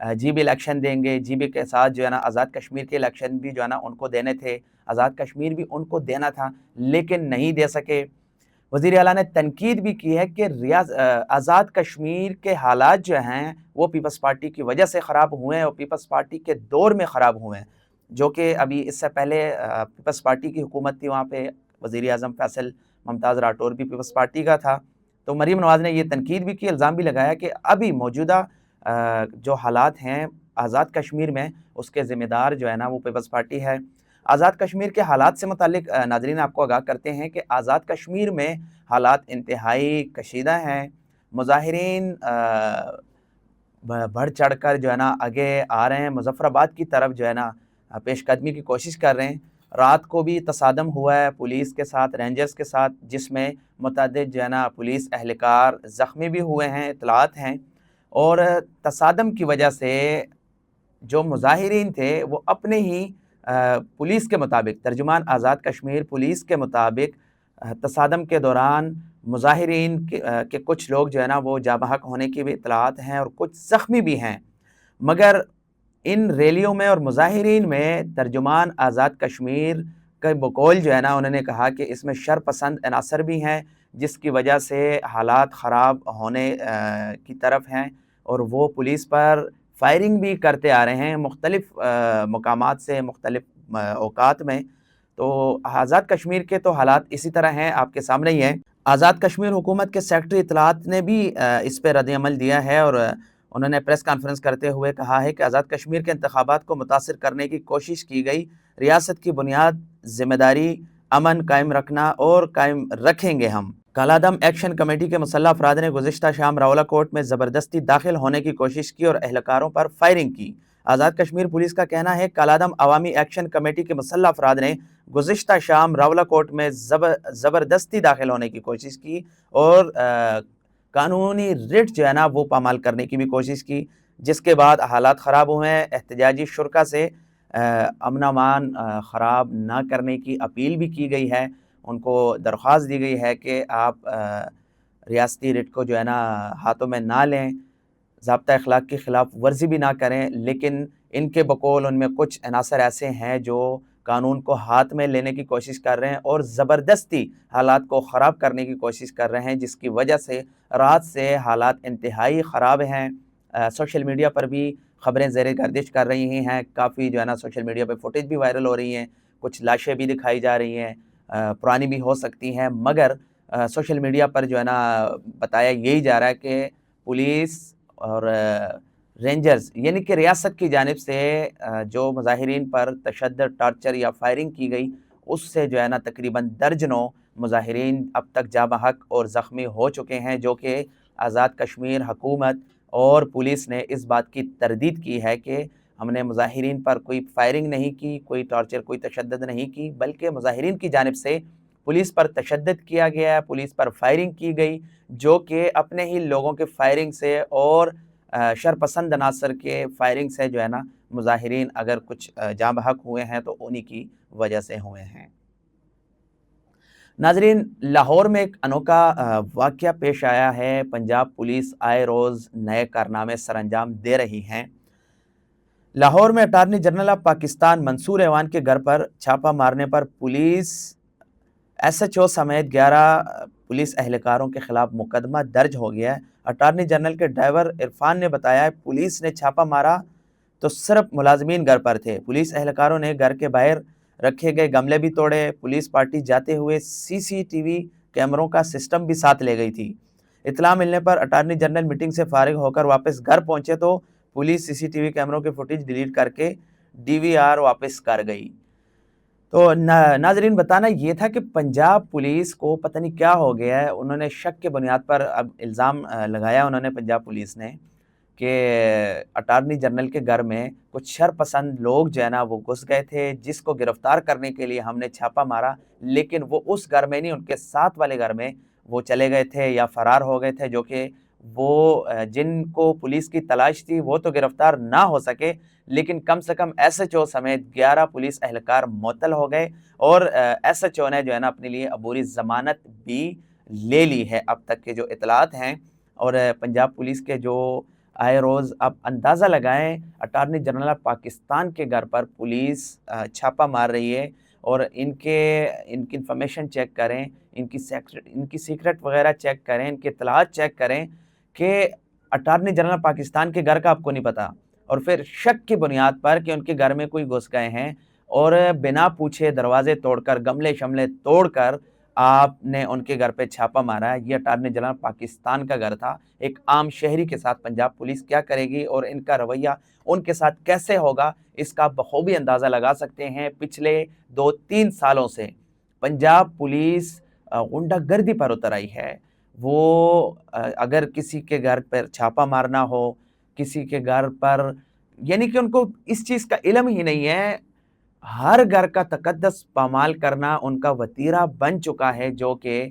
جی بھی الیکشن دیں گے، جی بھی کے ساتھ جو ہے نا آزاد کشمیر کے الیکشن بھی جو ہے نا ان کو دینے تھے، آزاد کشمیر بھی ان کو دینا تھا لیکن نہیں دے سکے۔ وزیر اعلیٰ نے تنقید بھی کی ہے کہ آزاد کشمیر کے حالات جو ہیں وہ پیپلز پارٹی کی وجہ سے خراب ہوئے ہیں اور پیپلز پارٹی کے دور میں خراب ہوئے ہیں، جو کہ ابھی اس سے پہلے پیپلز پارٹی کی حکومت تھی، وہاں پہ وزیر اعظم فیصل ممتاز راٹھور بھی پیپلز پارٹی کا تھا۔ تو مریم نواز نے یہ تنقید بھی کی، الزام بھی لگایا کہ ابھی موجودہ جو حالات ہیں آزاد کشمیر میں اس کے ذمہ دار جو ہے نا وہ پیپلز پارٹی ہے۔ آزاد کشمیر کے حالات سے متعلق ناظرین آپ کو آگاہ کرتے ہیں کہ آزاد کشمیر میں حالات انتہائی کشیدہ ہیں، مظاہرین بڑھ چڑھ کر جو ہے نا آگے آ رہے ہیں، مظفر آباد کی طرف جو ہے نا پیش قدمی کی کوشش کر رہے ہیں۔ رات کو بھی تصادم ہوا ہے پولیس کے ساتھ، رینجرز کے ساتھ، جس میں متعدد جو ہے نا پولیس اہلکار زخمی بھی ہوئے ہیں، اطلاعات ہیں، اور تصادم کی وجہ سے جو مظاہرین تھے وہ اپنے ہی پولیس کے مطابق، ترجمان آزاد کشمیر پولیس کے مطابق تصادم کے دوران مظاہرین کے کچھ لوگ جو ہے نا وہ جاں بحق ہونے کی بھی اطلاعات ہیں اور کچھ زخمی بھی ہیں، مگر ان ریلیوں میں اور مظاہرین میں ترجمان آزاد کشمیر کے بقول جو ہے نا انہوں نے کہا کہ اس میں شر پسند عناصر بھی ہیں جس کی وجہ سے حالات خراب ہونے کی طرف ہیں، اور وہ پولیس پر فائرنگ بھی کرتے آ رہے ہیں مختلف مقامات سے، مختلف اوقات میں۔ تو آزاد کشمیر کے تو حالات اسی طرح ہیں، آپ کے سامنے ہی ہیں۔ آزاد کشمیر حکومت کے سیکرٹری اطلاعات نے بھی اس پہ رد عمل دیا ہے اور انہوں نے پریس کانفرنس کرتے ہوئے کہا ہے کہ آزاد کشمیر کے انتخابات کو متاثر کرنے کی کوشش کی گئی، ریاست کی بنیاد ذمہ داری، امن قائم رکھنا اور قائم رکھیں گے ہم۔ کالعدم ایکشن کمیٹی کے مسلح افراد نے گزشتہ شام راولہ کوٹ میں زبردستی داخل ہونے کی کوشش کی اور اہلکاروں پر فائرنگ کی۔ آزاد کشمیر پولیس کا کہنا ہے کالعدم عوامی ایکشن کمیٹی کے مسلح افراد نے گزشتہ شام راولہ کوٹ میں زبردستی داخل ہونے کی کوشش کی اور قانونی رٹ جو ہے نا وہ پامال کرنے کی بھی کوشش کی، جس کے بعد حالات خراب ہوئے ہیں۔ احتجاجی شرکا سے امن امان خراب نہ کرنے کی اپیل بھی کی گئی ہے، ان کو درخواست دی گئی ہے کہ آپ ریاستی رٹ کو جو ہے نا ہاتھوں میں نہ لیں، ضابطہ اخلاق کی خلاف ورزی بھی نہ کریں، لیکن ان کے بقول ان میں کچھ عناصر ایسے ہیں جو قانون کو ہاتھ میں لینے کی کوشش کر رہے ہیں اور زبردستی حالات کو خراب کرنے کی کوشش کر رہے ہیں، جس کی وجہ سے رات سے حالات انتہائی خراب ہیں۔ سوشل میڈیا پر بھی خبریں زیر گردش کر رہی ہیں، کافی جو ہے نا سوشل میڈیا پہ فوٹیج بھی وائرل ہو رہی ہیں، کچھ لاشیں بھی دکھائی جا رہی ہیں، پرانی بھی ہو سکتی ہیں، مگر سوشل میڈیا پر جو ہے نا بتایا یہی جا رہا ہے کہ پولیس اور رینجرز یعنی کہ ریاست کی جانب سے جو مظاہرین پر تشدد، ٹارچر یا فائرنگ کی گئی، اس سے جو ہے نا تقریباً درجنوں مظاہرین اب تک جاں بحق اور زخمی ہو چکے ہیں، جو کہ آزاد کشمیر حکومت اور پولیس نے اس بات کی تردید کی ہے کہ ہم نے مظاہرین پر کوئی فائرنگ نہیں کی، کوئی ٹارچر، کوئی تشدد نہیں کی، بلکہ مظاہرین کی جانب سے پولیس پر تشدد کیا گیا ہے، پولیس پر فائرنگ کی گئی، جو کہ اپنے ہی لوگوں کے فائرنگ سے اور شرپسند عناصر کے فائرنگ سے جو ہے نا مظاہرین اگر کچھ جاں بحق ہوئے ہیں تو انہی کی وجہ سے ہوئے ہیں۔ ناظرین، لاہور میں ایک انوکھا واقعہ پیش آیا ہے۔ پنجاب پولیس آئے روز نئے کارنامے سر انجام دے رہی ہیں۔ لاہور میں اٹارنی جنرل آف پاکستان منصور ایوان کے گھر پر چھاپا مارنے پر پولیس ایس ایچ او سمیت 11 پولیس اہلکاروں کے خلاف مقدمہ درج ہو گیا ہے۔ اٹارنی جنرل کے ڈرائیور عرفان نے بتایا ہے پولیس نے چھاپا مارا تو صرف ملازمین گھر پر تھے، پولیس اہلکاروں نے گھر کے باہر رکھے گئے گملے بھی توڑے، پولیس پارٹی جاتے ہوئے سی سی ٹی وی کیمروں کا سسٹم بھی ساتھ لے گئی تھی۔ اطلاع ملنے پر اٹارنی جنرل میٹنگ سے فارغ ہو کر واپس گھر پہنچے تو پولیس سی سی ٹی وی کیمروں کی فوٹیج ڈیلیٹ کر کے ڈی وی آر واپس کر گئی۔ تو ناظرین، بتانا یہ تھا کہ پنجاب پولیس کو پتہ نہیں کیا ہو گیا ہے، انہوں نے شک کے بنیاد پر اب الزام لگایا انہوں نے پنجاب پولیس نے کہ اٹارنی جنرل کے گھر میں کچھ شرپسند لوگ جو ہے نا وہ گھس گئے تھے، جس کو گرفتار کرنے کے لیے ہم نے چھاپا مارا، لیکن وہ اس گھر میں نہیں، ان کے ساتھ والے گھر میں وہ چلے گئے تھے یا فرار ہو گئے تھے، جو کہ وہ جن کو پولیس کی تلاش تھی وہ تو گرفتار نہ ہو سکے، لیکن کم سے کم ایس ایچ او سمیت 11 پولیس اہلکار معطل ہو گئے، اور ایس ایچ او نے جو ہے نا اپنے لیے عبوری ضمانت بھی لے لی ہے اب تک کے جو اطلاعات ہیں۔ اور پنجاب پولیس کے جو آئے روز آپ اندازہ لگائیں اٹارنی جنرل آف پاکستان کے گھر پر پولیس چھاپہ مار رہی ہے، اور ان کی انفارمیشن چیک کریں، ان کی سیکرٹ وغیرہ چیک کریں، ان کی اطلاعات چیک کریں کہ اٹارنی جنرل آف پاکستان کے گھر کا آپ کو نہیں پتا، اور پھر شک کی بنیاد پر کہ ان کے گھر میں کوئی گھس گئے ہیں اور بنا پوچھے دروازے توڑ کر گملے شملے توڑ کر آپ نے ان کے گھر پہ چھاپا مارا ہے۔ یہ اٹارنی جنرل پاکستان کا گھر تھا۔ ایک عام شہری کے ساتھ پنجاب پولیس کیا کرے گی اور ان کا رویہ ان کے ساتھ کیسے ہوگا، اس کا بخوبی اندازہ لگا سکتے ہیں۔ پچھلے 2-3 سالوں سے پنجاب پولیس غنڈہ گردی پر اتر آئی ہے۔ وہ اگر کسی کے گھر پر چھاپا مارنا ہو، کسی کے گھر پر، یعنی کہ ان کو اس چیز کا علم ہی نہیں ہے۔ ہر گھر کا تقدس پامال کرنا ان کا وتیرہ بن چکا ہے، جو کہ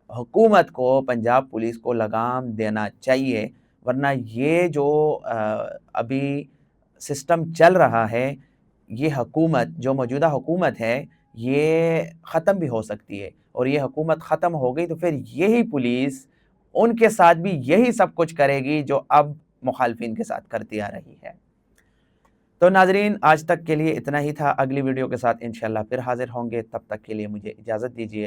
حکومت کو، پنجاب پولیس کو لگام دینا چاہیے، ورنہ یہ جو ابھی سسٹم چل رہا ہے، یہ حکومت جو موجودہ حکومت ہے یہ ختم بھی ہو سکتی ہے، اور یہ حکومت ختم ہو گئی تو پھر یہی پولیس ان کے ساتھ بھی یہی سب کچھ کرے گی جو اب مخالفین کے ساتھ کرتی آ رہی ہے۔ تو ناظرین، آج تک کے لیے اتنا ہی تھا۔ اگلی ویڈیو کے ساتھ انشاءاللہ پھر حاضر ہوں گے، تب تک کے لیے مجھے اجازت دیجیے۔